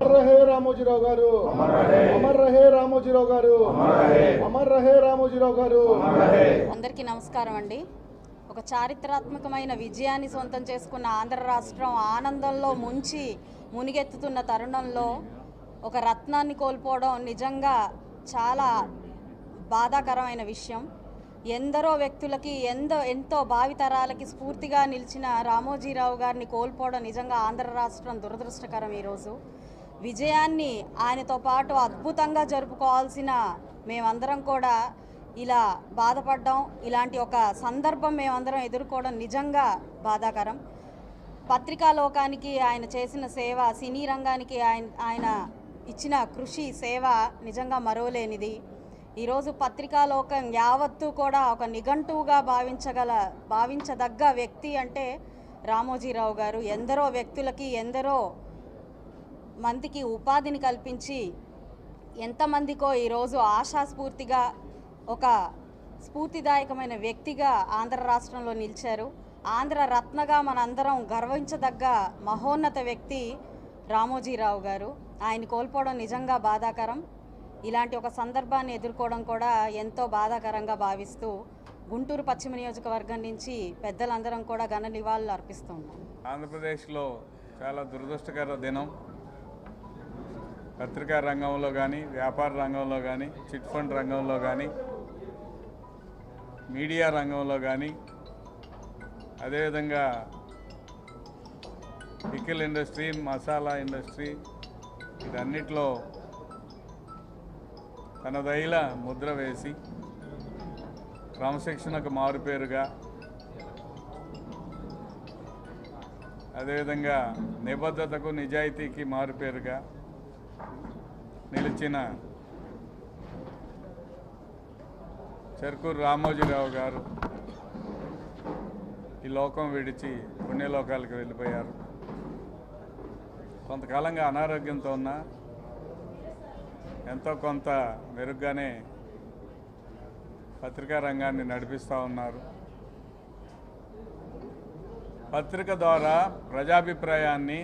रहे रामोजीराव गारू, अमर रहे रामोजीराव गारू, अमर रहे रामोजीराव गारू। అందరికీ నమస్కారం అండి। ఒక చారిత్రాత్మకమైన విజయాన్ని సొంతం చేసుకున్న ఆంధ్ర రాష్ట్రం ఆనందంలో ముంచి మునిగెత్తుతున్న తరుణంలో ఒక రత్నాన్ని కోల్పోవడం నిజంగా చాలా బాధాకరమైన విషయం। ఎందరో వ్యక్తులకి ఎంతో భావితరాలకి స్ఫూర్తిగా నిలిచిన రామోజీరావు గారిని కోల్పోవడం నిజంగా ఆంధ్ర రాష్ట్రం దురదృష్టకరం। ఈరోజు విజయాన్ని ఆయనతో పాటు అద్భుతంగా జరుపుకోవాల్సిన మేమందరం కూడా ఇలా బాధపడ్డాం। ఇలాంటి ఒక సందర్భం మేమందరం ఎదుర్కోవడం నిజంగా బాధాకరం। పత్రికా లోకానికి ఆయన చేసిన సేవ, సినీ రంగానికి ఆయన ఇచ్చిన కృషి సేవ నిజంగా మరోలేనిది। ఈరోజు పత్రికా లోకం యావత్తు కూడా ఒక నిఘంటువుగా భావించదగ్గ వ్యక్తి అంటే రామోజీరావు గారు। ఎందరో వ్యక్తులకి ఎందరో మందికి ఉపాధిని కల్పించి ఎంతమందికో ఈరోజు ఆశాస్ఫూర్తిగా ఒక స్ఫూర్తిదాయకమైన వ్యక్తిగా ఆంధ్ర రాష్ట్రంలో నిలిచారు। ఆంధ్ర రత్నగా మనందరం గర్వించదగ్గ మహోన్నత వ్యక్తి రామోజీరావు గారు। ఆయన కోల్పోవడం నిజంగా బాధాకరం। ఇలాంటి ఒక సందర్భాన్ని ఎదుర్కోవడం కూడా ఎంతో బాధాకరంగా భావిస్తూ గుంటూరు పశ్చిమ నియోజకవర్గం నుంచి పెద్దలందరం కూడా ఘన నివాళులు అర్పిస్తున్నాం। ఆంధ్రప్రదేశ్లో చాలా దురదృష్టకర దినం। పత్రికా రంగంలో కానీ, వ్యాపార రంగంలో కానీ, చిట్ ఫండ్ రంగంలో కానీ, మీడియా రంగంలో కానీ, అదేవిధంగా పికిల్ ఇండస్ట్రీ, మసాలా ఇండస్ట్రీ, వీటన్నిటిలో తనదైన ముద్ర వేసి క్రమశిక్షణకు మారుపేరుగా, అదేవిధంగా నిబద్ధతకు నిజాయితీకి మారుపేరుగా నిలిచిన చెరుకూరు రామోజీరావు గారు ఈ లోకం విడిచి పుణ్యలోకాలకు వెళ్ళిపోయారు। కొంతకాలంగా అనారోగ్యంతో ఉన్న ఎంతో కొంత మెరుగ్గానే పత్రికా రంగాన్ని నడిపిస్తూ ఉన్నారు। పత్రిక ద్వారా ప్రజాభిప్రాయాన్ని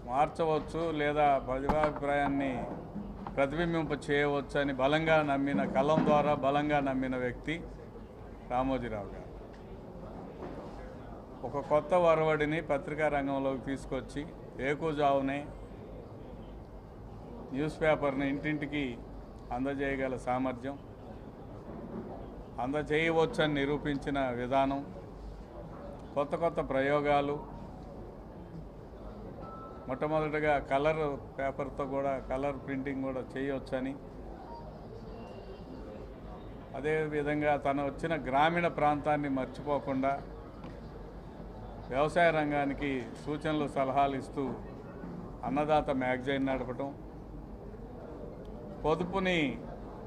మార్చవచ్చు లేదా ప్రజాభిప్రాయాన్ని ప్రతిబింబింప చేయవచ్చు అని బలంగా నమ్మిన, కలం ద్వారా బలంగా నమ్మిన వ్యక్తి రామోజీరావు గారు। ఒక కొత్త వరవడిని పత్రికా రంగంలోకి తీసుకొచ్చి ఏకోజావునే న్యూస్ పేపర్ని ఇంటింటికి అందజేయగల సామర్థ్యం, అందజేయవచ్చని నిరూపించిన విధానం, కొత్త ప్రయోగాలు, మొట్టమొదటిగా కలర్ పేపర్తో కూడా కలర్ ప్రింటింగ్ కూడా చేయవచ్చని, అదేవిధంగా తను వచ్చిన గ్రామీణ ప్రాంతాన్ని మర్చిపోకుండా వ్యవసాయ రంగానికి సూచనలు సలహాలు ఇస్తూ అన్నదాత మ్యాగజైన్ నడపటం, పొదుపుని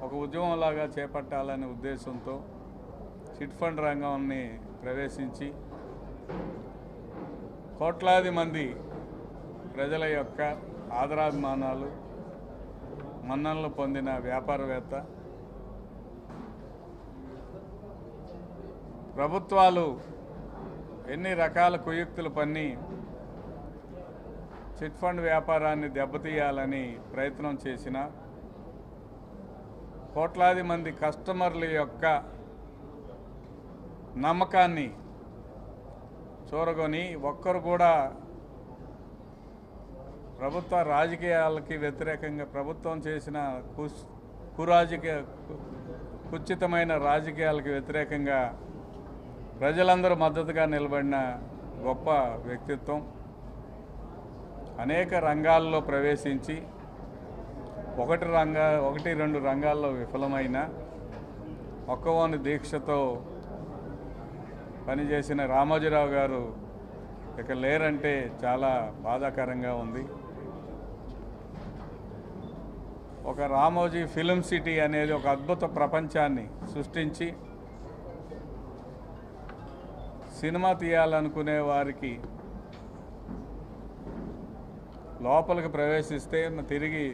ఒక ఉద్యమంలాగా చేపట్టాలనే ఉద్దేశంతో చిట్ ఫండ్ రంగాన్ని ప్రవేశించి కోట్లాది మంది ప్రజల యొక్క ఆదరాభిమానాలు, మన్ననలు పొందిన వ్యాపారవేత్త। ప్రభుత్వాలు ఎన్ని రకాల కుయుక్తులు పన్ని చిట్ ఫండ్ వ్యాపారాన్ని దెబ్బతీయాలని ప్రయత్నం చేసిన, కోట్లాది మంది కస్టమర్ల యొక్క నమ్మకాన్ని చూరగొని ఒక్కరు కూడా ప్రభుత్వ రాజకీయాలకి వ్యతిరేకంగా, ప్రభుత్వం చేసిన కుచితమైన రాజకీయాలకు వ్యతిరేకంగా ప్రజలందరూ మద్దతుగా నిలబడిన గొప్ప వ్యక్తిత్వం। అనేక రంగాల్లో ప్రవేశించి ఒకటి రెండు రంగాల్లో విఫలమైన ఒక్కవోని దీక్షతో పనిచేసిన రామోజీరావు గారు ఇక లేరంటే చాలా బాధాకరంగా ఉంది। ఒక రామోజీ ఫిల్మ్ సిటీ అనేది ఒక అద్భుత ప్రపంచాన్ని సృష్టించి సినిమా తీయాలనుకునే వారికి లోపలికి ప్రవేశిస్తే తిరిగి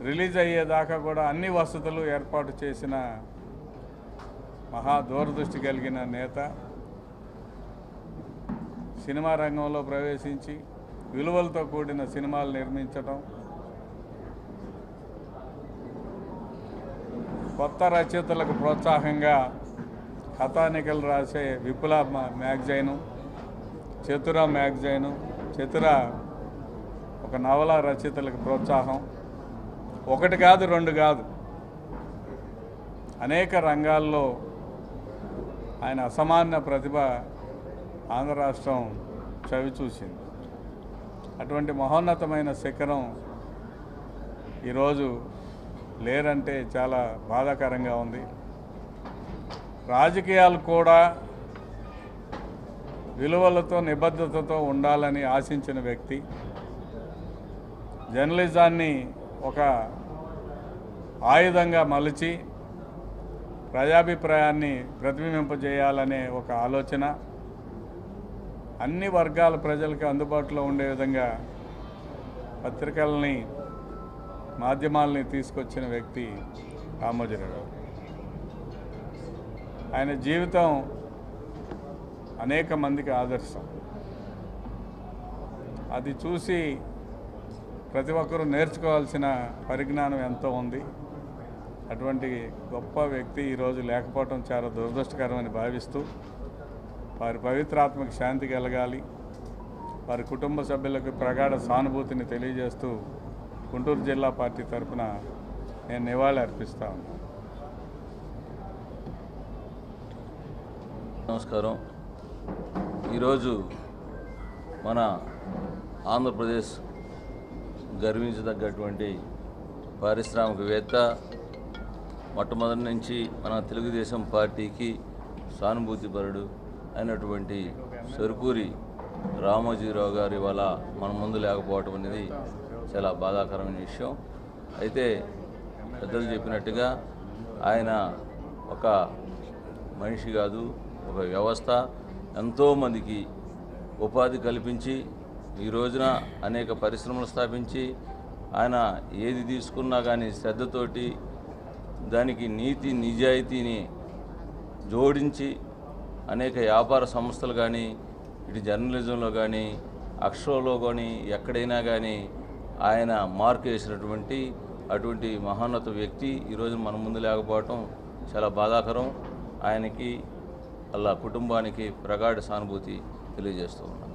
రిలీజ్ అయ్యేదాకా కూడా అన్ని వసతులు ఏర్పాటు చేసిన మహా దూరదృష్టి కలిగిన నేత। సినిమా రంగంలో ప్రవేశించి విలువలతో కూడిన సినిమాలు నిర్మించడం, కొత్త రచయితలకు ప్రోత్సాహంగా కథానికలు రాసే విపుల మ్యాగజైను, చతుర మ్యాగజైను, చతుర ఒక నవల రచయితలకు ప్రోత్సాహం, ఒకటి కాదు రెండు కాదు అనేక రంగాల్లో ఆయన అసమాన ప్రతిభ ఆంధ్ర రాష్ట్రం చవిచూసింది. అటువంటి మహోన్నతమైన శిఖరం ఈరోజు లేరంటే చాలా బాధాకరంగా ఉంది. రాజకీయాలు కూడా విలువలతో నిబద్ధతతో ఉండాలని ఆశించిన వ్యక్తి, జర్నలిజాన్ని ఒక ఆయుధంగా మలిచి ప్రజాభిప్రాయాన్ని ప్రతిబింబింపజేయాలనే ఒక ఆలోచన, అన్ని వర్గాల ప్రజలకు అందుబాటులో ఉండే విధంగా పత్రికల్ని మాధ్యమాలని తీసుకొచ్చిన వ్యక్తి రామోజీరావు. ఆయన జీవితం అనేక మందికి ఆదర్శం. అది చూసి ప్రతి ఒక్కరూ నేర్చుకోవాల్సిన పరిజ్ఞానం ఎంతో ఉంది. అటువంటి గొప్ప వ్యక్తి ఈరోజు లేకపోవడం చాలా దురదృష్టకరమని భావిస్తూ వారి పవిత్రాత్మక శాంతి కలగాలి, వారి కుటుంబ సభ్యులకు ప్రగాఢ సానుభూతిని తెలియజేస్తూ గుంటూరు జిల్లా పార్టీ తరఫున నేను నివాళి అర్పిస్తా ఉన్నాను. నమస్కారం. ఈరోజు మన ఆంధ్రప్రదేశ్ గర్వించదగ్గటువంటి పారిశ్రామికవేత్త, మొట్టమొదటి నుంచి మన తెలుగుదేశం పార్టీకి సానుభూతిపరుడు అయినటువంటి సరుకూరి రామోజీరావు గారు ఇవాళ మన ముందు లేకపోవటం అనేది చాలా బాధాకరమైన విషయం. అయితే పెద్దలు చెప్పినట్టుగా ఆయన ఒక మనిషి కాదు, ఒక వ్యవస్థ. ఎంతోమందికి ఉపాధి కల్పించి ఈ రోజున అనేక పరిశ్రమలు స్థాపించి ఆయన ఏది తీసుకున్నా కానీ శ్రద్ధతోటి దానికి నీతి నిజాయితీని జోడించి అనేక వ్యాపార సంస్థలు కానీ, ఇటు జర్నలిజంలో కానీ, అక్షరంలో కానీ, ఎక్కడైనా కానీ ఆయన మార్కు వేసినటువంటి అటువంటి మహోన్నత వ్యక్తి ఈరోజు మన ముందు లేకపోవటం చాలా బాధాకరం. ఆయనకి అలా కుటుంబానికి ప్రగాఢ సానుభూతి తెలియజేస్తూ ఉన్నాను.